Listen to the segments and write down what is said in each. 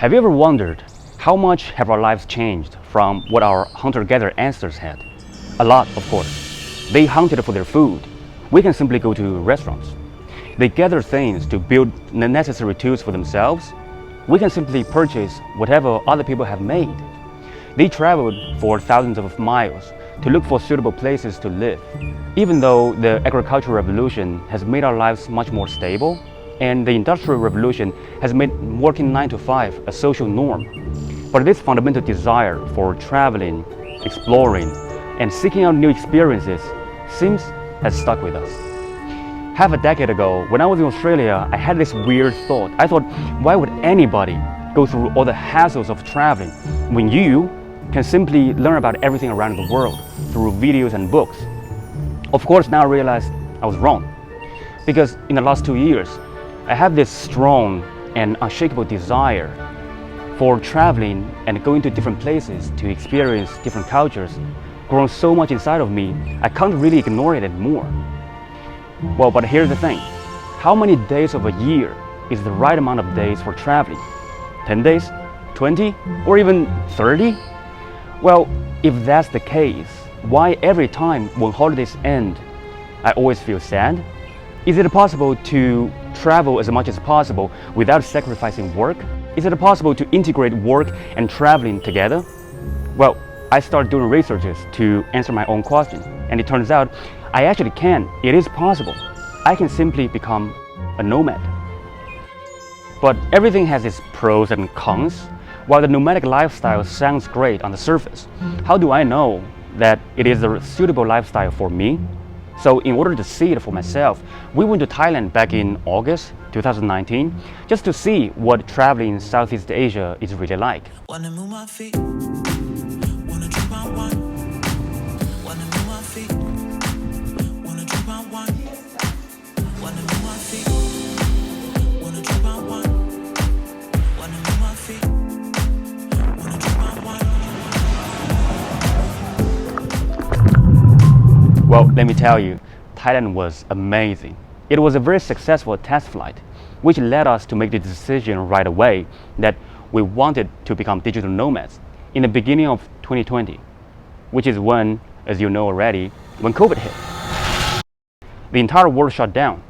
Have you ever wondered how much have our lives changed from what our hunter-gatherer ancestors had? A lot, of course. They hunted for their food. We can simply go to restaurants. They gathered things to build the necessary tools for themselves. We can simply purchase whatever other people have made. They traveled for thousands of miles to look for suitable places to live. Even though the agricultural revolution has made our lives much more stable, and the Industrial Revolution has made working 9 to 5 a social norm, but this fundamental desire for traveling, exploring, and seeking out new experiences seems has stuck with us. Half a decade ago, when I was in Australia, I had this weird thought. I thought, why would anybody go through all the hassles of traveling when you can simply learn about everything around the world through videos and books? Of course, now I realize I was wrong, because in the last 2 years, I have this strong and unshakable desire for traveling and going to different places to experience different cultures, grown so much inside of me, I can't really ignore it anymore. Well, but here's the thing. How many days of a year is the right amount of days for traveling? 10 days? 20? Or even 30? Well, if that's the case, why every time when holidays end, I always feel sad? Is it possible to travel as much as possible without sacrificing work? Is it possible to integrate work and traveling together? Well, I started doing researches to answer my own question, and it turns out I actually can. It is possible. I can simply become a nomad. But everything has its pros and cons. While the nomadic lifestyle sounds great on the surface, how do I know that it is a suitable lifestyle for me? So in order to see it for myself, we went to Thailand back in August 2019 just to see what traveling in Southeast Asia is really like. Wanna move my feet, wanna drink my wine, wanna move my feet, wanna drink my wine, wanna move my feet, wanna drink my wine, wanna move my feet, wanna drink my wine. Well, let me tell you, Thailand was amazing. It was a very successful test flight, which led us to make the decision right away that we wanted to become digital nomads in the beginning of 2020, which is when, as you know already, when COVID hit. The entire world shut down,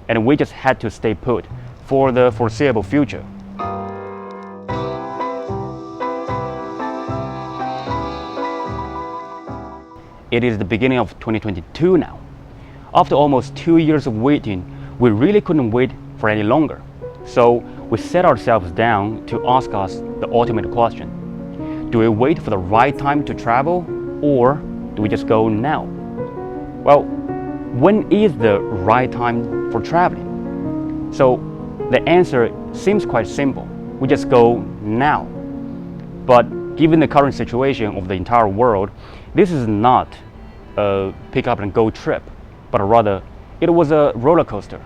and we just had to stay put for the foreseeable future. It is the beginning of 2022 now. After almost 2 years of waiting, we really couldn't wait for any longer. So we set ourselves down to ask us the ultimate question. Do we wait for the right time to travel, or do we just go now? Well, when is the right time for traveling? So the answer seems quite simple. We just go now. But given the current situation of the entire world, this is not a pick up and go trip, but rather it was a roller coaster.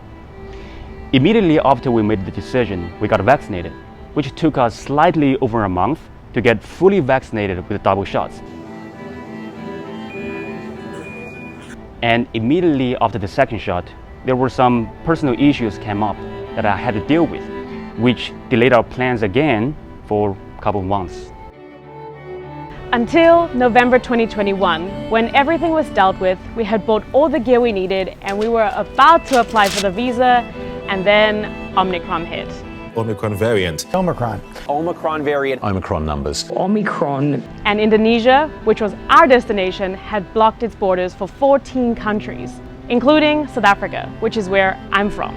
Immediately after we made the decision, we got vaccinated, which took us slightly over a month to get fully vaccinated with double shots. And immediately after the second shot, there were some personal issues came up that I had to deal with, which delayed our plans again for a couple of months. Until November 2021, when everything was dealt with, we had bought all the gear we needed and we were about to apply for the visa, and then Omicron hit. Omicron variant. Omicron variant. Omicron numbers. Omicron. And Indonesia, which was our destination, had blocked its borders for 14 countries, including South Africa, which is where I'm from.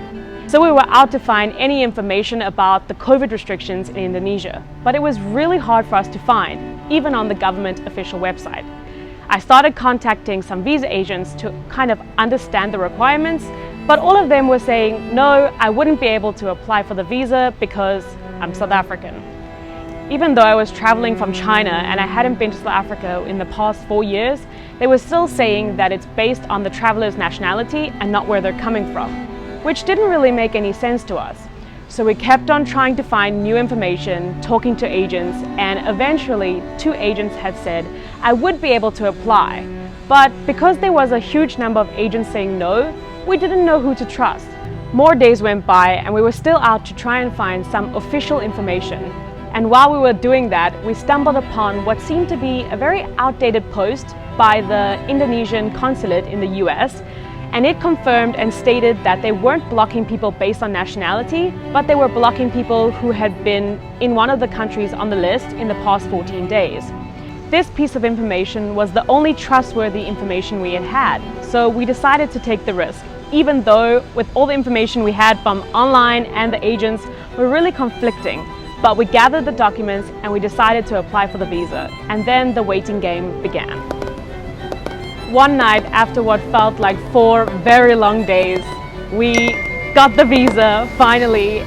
So we were out to find any information about the COVID restrictions in Indonesia, but it was really hard for us to find, even on the government official website. I started contacting some visa agents to kind of understand the requirements, but all of them were saying, no, I wouldn't be able to apply for the visa because I'm South African. Even though I was traveling from China and I hadn't been to South Africa in the past 4 years, they were still saying that it's based on the traveler's nationality and not where they're coming from, which didn't really make any sense to us. So we kept on trying to find new information, talking to agents, and eventually 2 agents had said I would be able to apply. But because there was a huge number of agents saying no, we didn't know who to trust. More days went by and we were still out to try and find some official information. And while we were doing that, we stumbled upon what seemed to be a very outdated post by the Indonesian consulate in the US, and it confirmed and stated that they weren't blocking people based on nationality, but they were blocking people who had been in one of the countries on the list in the past 14 days. This piece of information was the only trustworthy information we had, so we decided to take the risk, even though with all the information we had from online and the agents were really conflicting. But we gathered the documents and we decided to apply for the visa, and then the waiting game began. One night, after what felt like 4 very long days, we got the visa finally,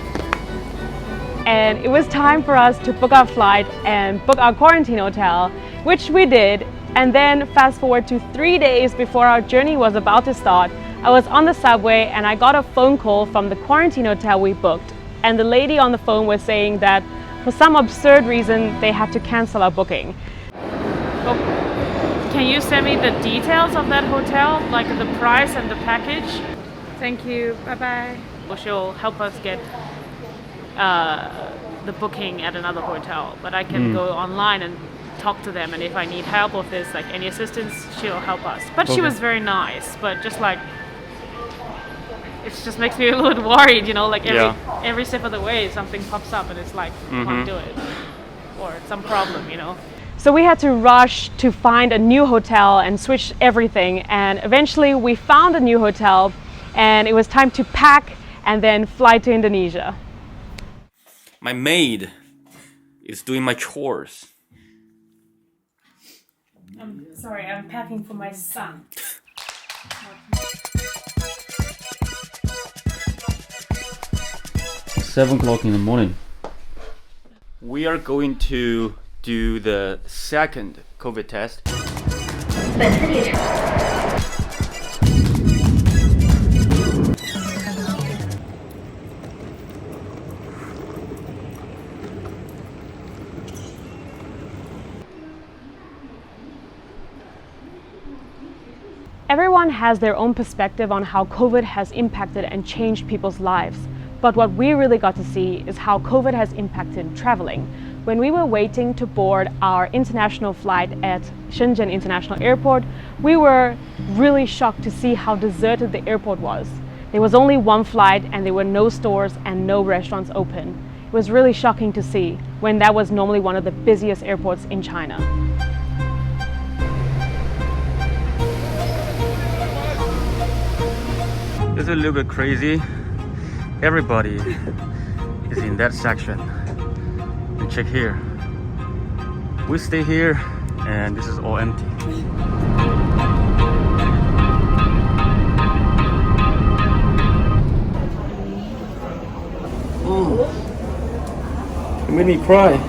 and it was time for us to book our flight and book our quarantine hotel, which we did. And then fast forward to 3 days before our journey was about to start, I was on the subway and I got a phone call from the quarantine hotel we booked, and the lady on the phone was saying that for some absurd reason they had to cancel our booking. Can you send me the details of that hotel, like the price and the package? Thank you. Bye-bye. She'll help us get the booking at another hotel, but I can go online and talk to them, and if I need help with this, like any assistance, she'll help us. But she was very nice, but just like, it just makes me a little bit worried, you know, like every step of the way something pops up and it's like, can't do it, or some problem, you know. So we had to rush to find a new hotel and switch everything, and eventually we found a new hotel, and it was time to pack and then fly to Indonesia. My maid is doing my chores. I'm sorry, I'm packing for my son. 7 o'clock in the morning. We are going to do the second COVID test. Everyone has their own perspective on how COVID has impacted and changed people's lives. But what we really got to see is how COVID has impacted traveling. When we were waiting to board our international flight at Shenzhen International Airport, we were really shocked to see how deserted the airport was. There was only one flight and there were no stores and no restaurants open. It was really shocking to see when that was normally one of the busiest airports in China. It's a little bit crazy. Everybody is in that section. And check here. We stay here and this is all empty. It made me cry.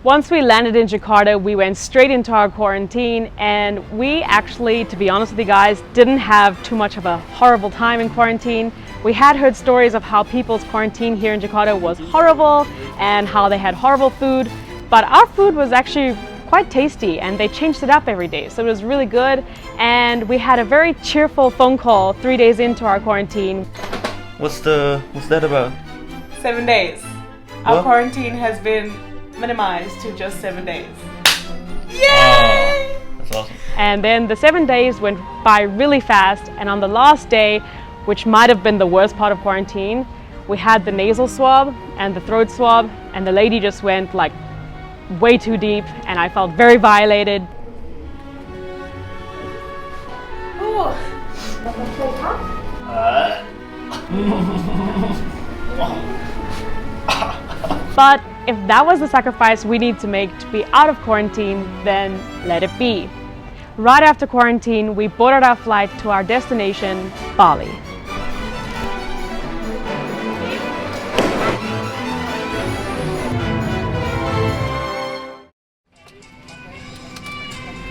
Once we landed in Jakarta, we went straight into our quarantine, and we actually, to be honest with you guys, didn't have too much of a horrible time in quarantine. We had heard stories of how people's quarantine here in Jakarta was horrible and how they had horrible food, but our food was actually quite tasty and they changed it up every day, so it was really good. And we had a very cheerful phone call 3 days into our quarantine. What's that about? 7 days. Our quarantine has been minimized to just 7 days. Yay! That's awesome. And then the 7 days went by really fast, and on the last day, which might have been the worst part of quarantine, we had the nasal swab and the throat swab, and the lady just went like way too deep, and I felt very violated. But if that was the sacrifice we need to make to be out of quarantine, then let it be. Right after quarantine, we boarded our flight to our destination, Bali.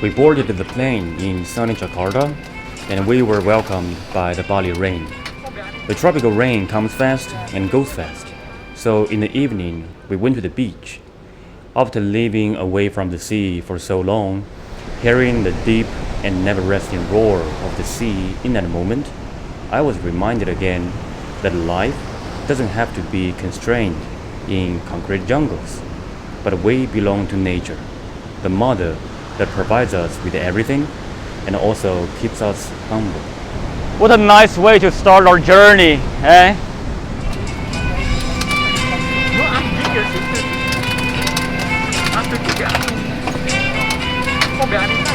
We boarded the plane in sunny Jakarta and we were welcomed by the Bali rain. The tropical rain comes fast and goes fast. So in the evening, we went to the beach. After living away from the sea for so long, hearing the deep and never-resting roar of the sea in that moment, I was reminded again that life doesn't have to be constrained in concrete jungles. but we belong to nature, the mother that provides us with everything and also keeps us humble. What a nice way to start our journey, eh? Aku juga. Kok berani